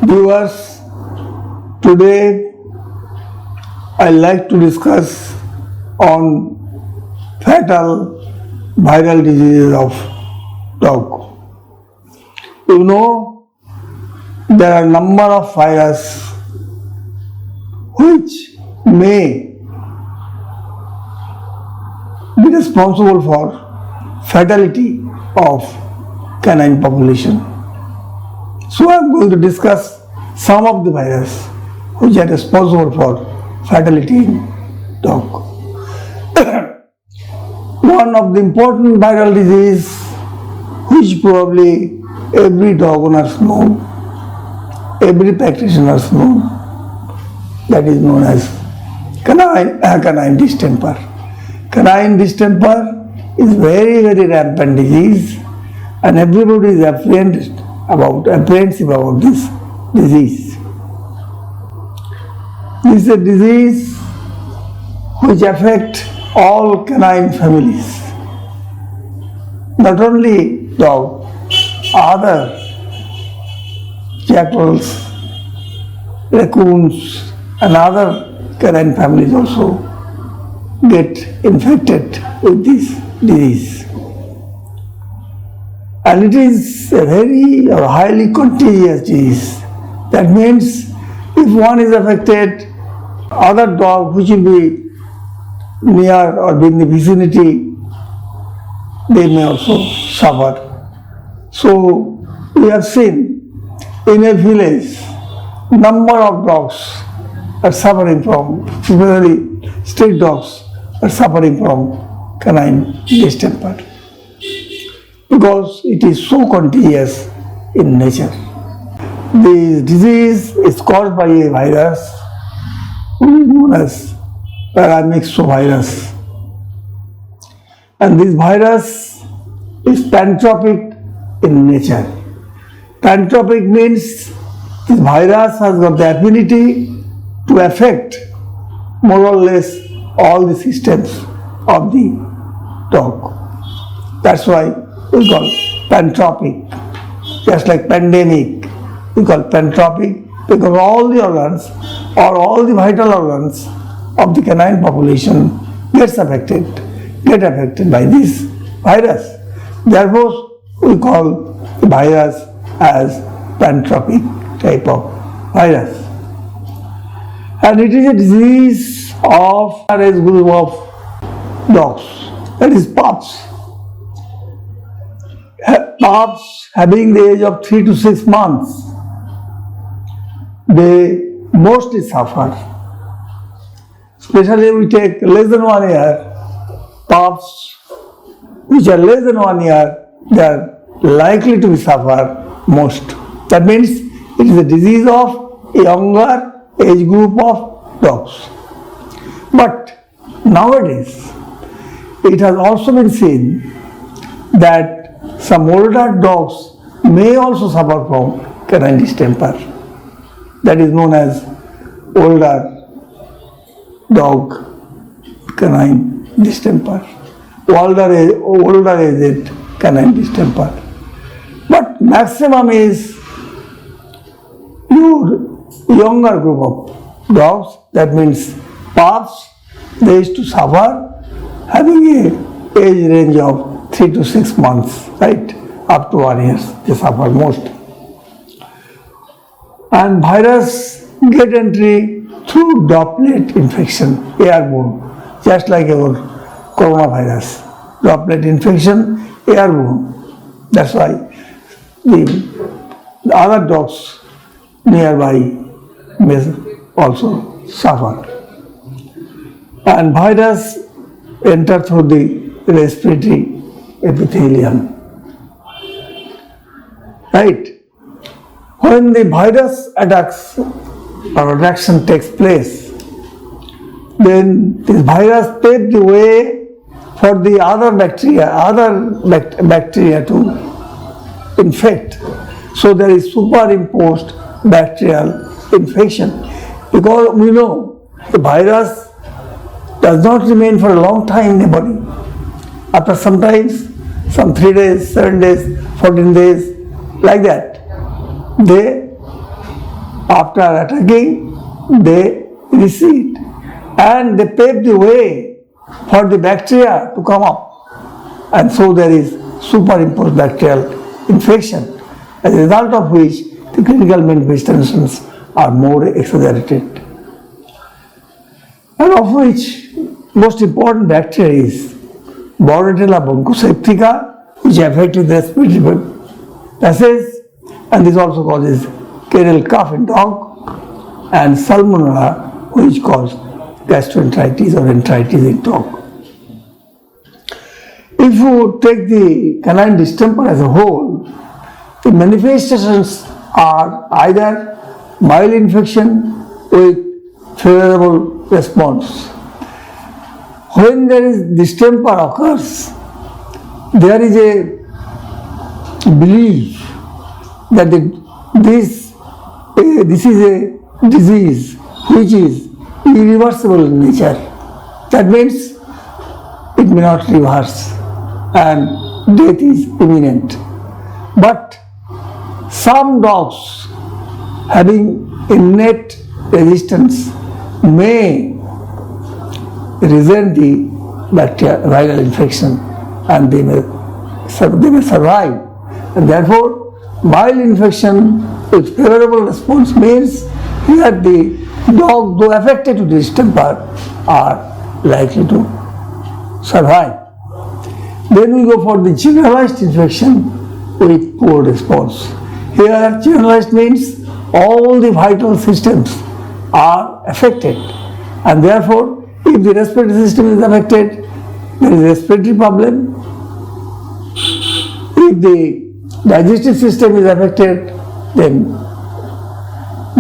Viewers, today I like to discuss on fatal viral diseases of dog. You know, there are a number of viruses which may be responsible for fatality of canine population. So I am going to discuss some of the viruses which are responsible for fatality in dog. One of the important viral disease which probably every dog owners know, every practitioner knows, that is known as canine distemper. Canine distemper is very rampant disease and everybody is apprehensive about this disease. This is a disease which affects all canine families, not only dog, other jackals, raccoons and other canine families also get infected with this disease. And it is a very or highly contagious disease. That means if one is affected, other dog which will be near or in the vicinity, they may also suffer. So we have seen in a village, number of dogs are suffering from, especially street dogs are suffering from canine distemper because it is so contagious in nature. The disease is caused by a virus known as paramyxovirus, and this virus is pantropic in nature. Pantropic means this virus has got the ability to affect more or less all the systems of the dog. That's why we call pantropic. Just like pandemic, we call pantropic because all the organs or all the vital organs of the canine population get affected by this virus. Therefore, we call the virus as pantropic type of virus. And it is a disease of a group of dogs, that is pups. Pups having the age of 3 to 6 months, they mostly suffer. Especially we take less than 1 year, pups which are less than 1 year, they are likely to suffer most. That means it is a disease of a younger age group of dogs. But nowadays, it has also been seen that some older dogs may also suffer from canine distemper. That is known as older dog canine distemper, older aged canine distemper. But maximum is your younger group of dogs, that means pups, they used to suffer having a age range of 3 to 6 months, right, up to 1 year, they suffer most. And virus get entry through droplet infection, airborne, just like our coronavirus. Droplet infection, airborne. That's why the other dogs nearby may also suffer. And virus enter through the respiratory epithelium. Right? When the virus attacks or attraction takes place, then this virus paves the way for the other bacteria to infect. So there is superimposed bacterial infection because we know the virus does not remain for a long time in the body. After sometimes, some 3 days, 7 days, 14 days, like that, they After attacking, they recede and they pave the way for the bacteria to come up. And so there is superimposed bacterial infection, as a result of which the clinical manifestations are more exaggerated. And of which most important bacteria is Bordetella bronchiseptica, which affects the respiratory passage, and this also causes kennel cough in dog, and Salmonella, which causes gastroenteritis or enteritis in dog. If you take the canine distemper as a whole, the manifestations are either mild infection with favorable response. When there is distemper occurs, there is a belief that this is a disease which is irreversible in nature. That means it may not reverse and death is imminent. But some dogs having innate resistance may resent the viral infection and they may survive. And therefore, mild infection with favorable response means that the dog, though affected with distemper, are likely to survive. Then we go for the generalized infection with poor response. Here, generalized means all the vital systems are affected, and therefore, if the respiratory system is affected, there is a respiratory problem. If the digestive system is affected, then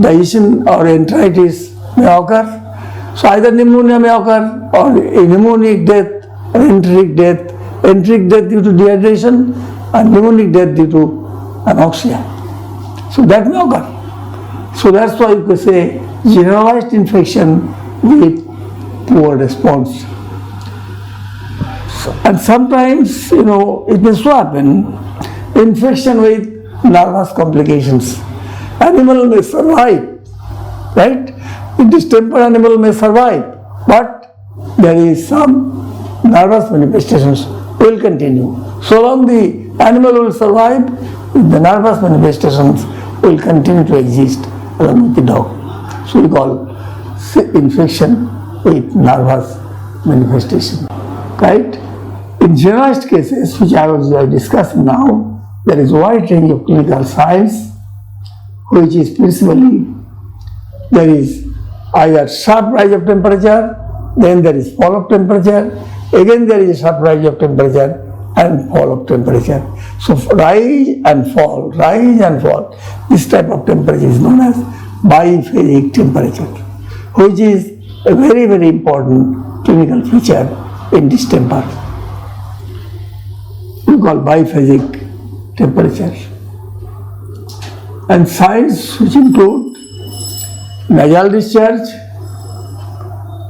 digestion or enteritis may occur. So either pneumonia may occur or a pneumonic death or enteric death due to dehydration and pneumonic death due to anoxia. So that may occur. So that's why you could say generalized infection with poor response. And sometimes, it may so happen, infection with nervous complications. Animal may survive, right? In distemper, animal may survive, but there is some nervous manifestations will continue. So long the animal will survive, the nervous manifestations will continue to exist along with the dog. So we call infection with nervous manifestation, right? In generalized cases, which I was discussing now, there is a wide range of clinical signs, which is principally there is either sharp rise of temperature, then there is fall of temperature, again there is a sharp rise of temperature and fall of temperature. So rise and fall. This type of temperature is known as biphasic temperature, which is a very, very important clinical feature in distemper. We call biphasic temperature. And signs which include nasal discharge,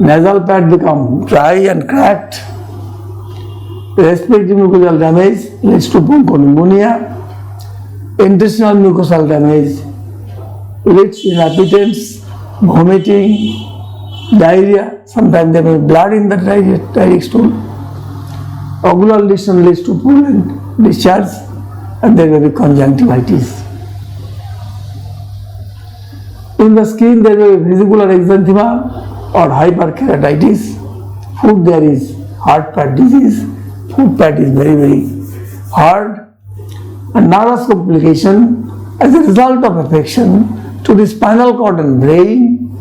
nasal pad become dry and cracked, respiratory mucosal damage leads to bronchopneumonia, intestinal mucosal damage leads to inappetence, vomiting, diarrhea, sometimes there may be blood in the diarrheic stool, ocular lesion leads to purulent discharge, and there may be conjunctivitis. In the skin, there may be vesicular exanthema or hyperkeratitis. Food, there is hard pad disease. Food pad is very, very hard. And nervous complication as a result of affection to the spinal cord and brain.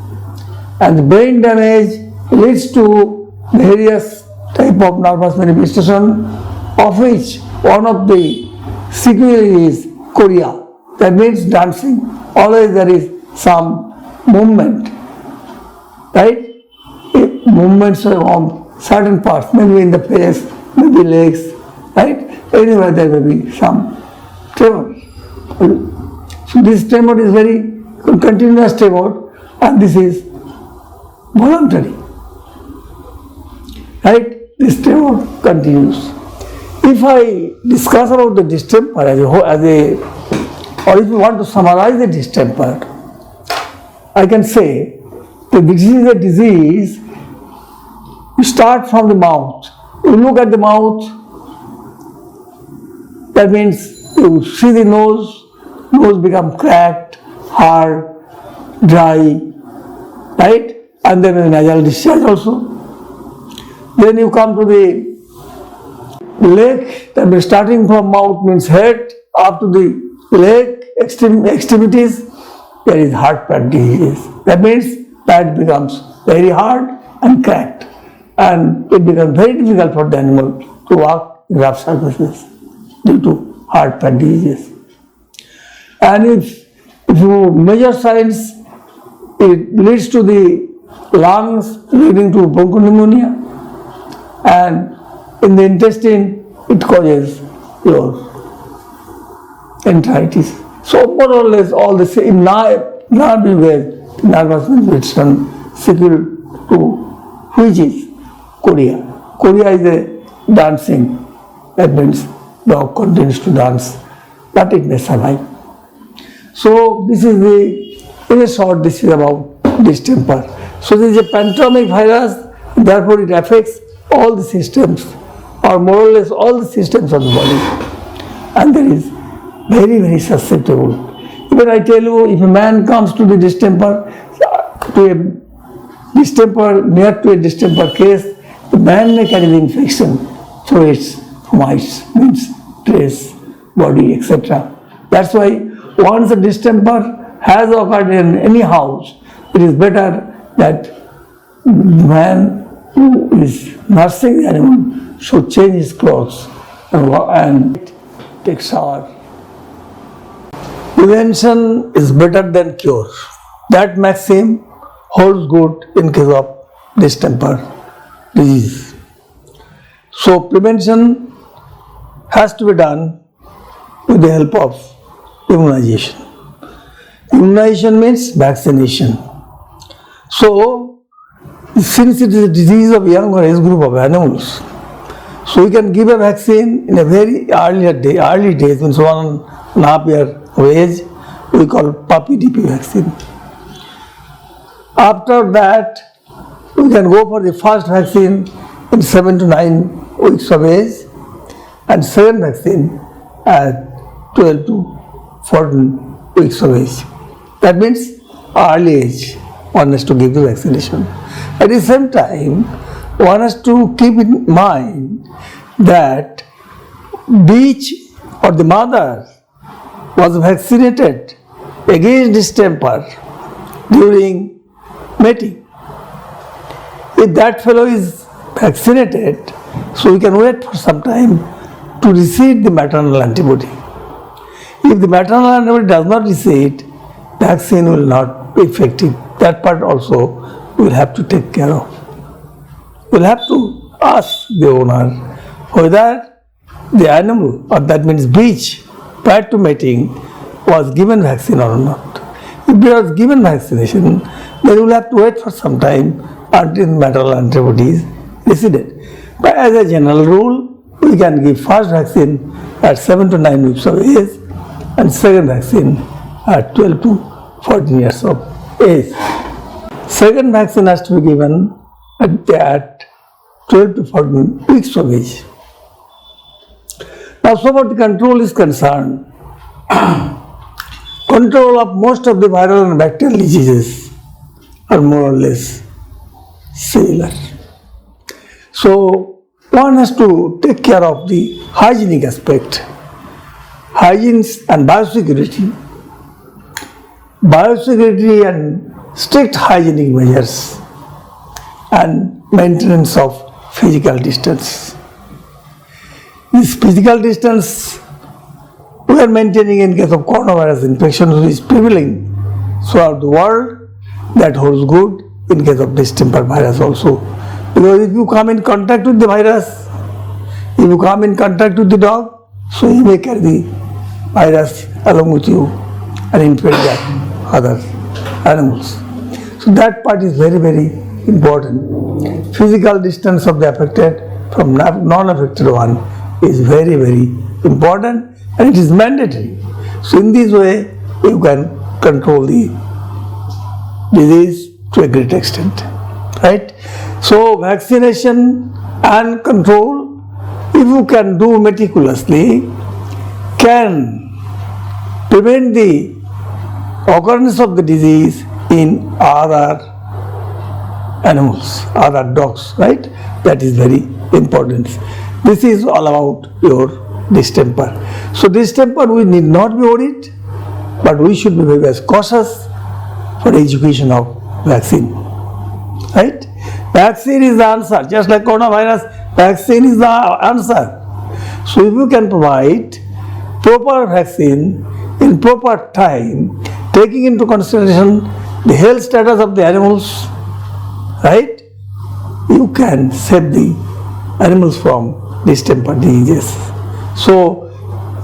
And the brain damage leads to various type of nervous manifestation, of which one of the sequelae is chorea. That means dancing. Always there is some movement, right? Movements on certain parts, maybe in the face, maybe legs, right? Anywhere there may be some tremor. So this tremor is very continuous tremor, and this is voluntary, right? This tremor continues. If I discuss about the distemper or if you want to summarize the distemper, I can say that this is a disease. You start from the mouth. You look at the mouth. That means you see the nose become cracked, hard, dry, right? And then the nasal discharge also. Then you come to the leg. That means starting from mouth means head up to the leg extremities. There is hard pad disease. That means pad becomes very hard and cracked, and it becomes very difficult for the animal to walk in rough surfaces due to hard pad disease. And if you measure signs, it leads to the lungs, leading to bronchopneumonia, and in the intestine it causes your enteritis. So more or less all the same. Nervous system sequel to which is chorea. Chorea is a dancing. That means dog continues to dance, but it may survive. So this is in a short, this is about distemper. So this is a paramyxovirus virus, therefore it affects all the systems, or more or less all the systems of the body, and there is very, very susceptible. Even I tell you, if a man comes to the distemper, near to a distemper case, the man may carry the infection through its mites, means trace, body, etc. That's why once a distemper has occurred in any house, it is better that the man who is nursing the animal should change his clothes and take shower. Prevention is better than cure. That maxim holds good in case of distemper disease. So prevention has to be done with the help of immunization. Immunization means vaccination. So since it is a disease of younger age group of animals, so we can give a vaccine in a very early days, means 1.5 year of age, we call puppy DP vaccine. After that, we can go for the first vaccine in 7 to 9 weeks of age, and second vaccine at 12 to 14 weeks of age. That means early age, one has to give the vaccination. At the same time, one has to keep in mind that bitch or the mother was vaccinated against distemper during mating. If that fellow is vaccinated, so we can wait for some time to receive the maternal antibody. If the maternal antibody does not receive, vaccine will not be effective. That part also we will have to take care of. We will have to ask the owner whether the animal, or that means bitch, prior to mating was given vaccine or not. If it was given vaccination, then we will have to wait for some time until maternal antibody is elicited. But as a general rule, we can give first vaccine at 7 to 9 weeks of age and second vaccine at 12 to 14 years of age. Second vaccine has to be given at 12 to 14 weeks of age. Now, so far the control is concerned, control of most of the viral and bacterial diseases are more or less similar. So, one has to take care of the hygienic aspect, hygiene and biosecurity. Biosecurity and strict hygienic measures and maintenance of physical distance. This physical distance we are maintaining in case of coronavirus infection, which is prevailing throughout the world. That holds good in case of distemper virus also. Because if you come in contact with the virus, if you come in contact with the dog, so you may carry the virus along with you and infect the other animals. So that part is very, very important. Physical distance of the affected from non-affected one is very, very important, and it is mandatory. So in this way, you can control the disease to a great extent, right? So vaccination and control, if you can do meticulously, can prevent the occurrence of the disease in other animals, other dogs, right? That is very important. This is all about your distemper. So distemper, we need not be worried, but we should be very cautious for education of vaccine, right? Vaccine is the answer, just like coronavirus, vaccine is the answer. So if you can provide proper vaccine in proper time, taking into consideration the health status of the animals, right, you can save the animals from distemper diseases. So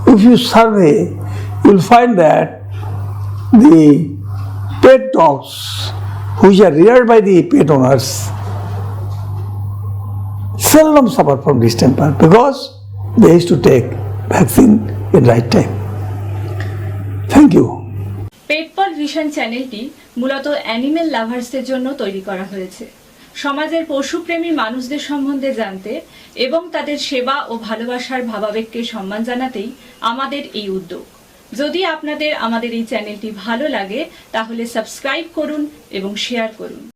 if you survey, you will find that the pet dogs which are reared by the pet owners seldom suffer from distemper because they used to take vaccine in right time. Thank you. PetPal vision চ্যানেলটি মূলত animal লাভার্সদের জন্য তৈরি করা হয়েছে, সমাজের পশুপ্রেমী মানুষদের সম্বন্ধে জানতে এবং তাদের সেবা ও ভালোবাসার ভাবাবেগকে সম্মান জানাতেই আমাদের এই উদ্যোগ। যদি আপনাদের আমাদের এই চ্যানেলটি ভালো লাগে তাহলে সাবস্ক্রাইব করুন এবং শেয়ার করুন।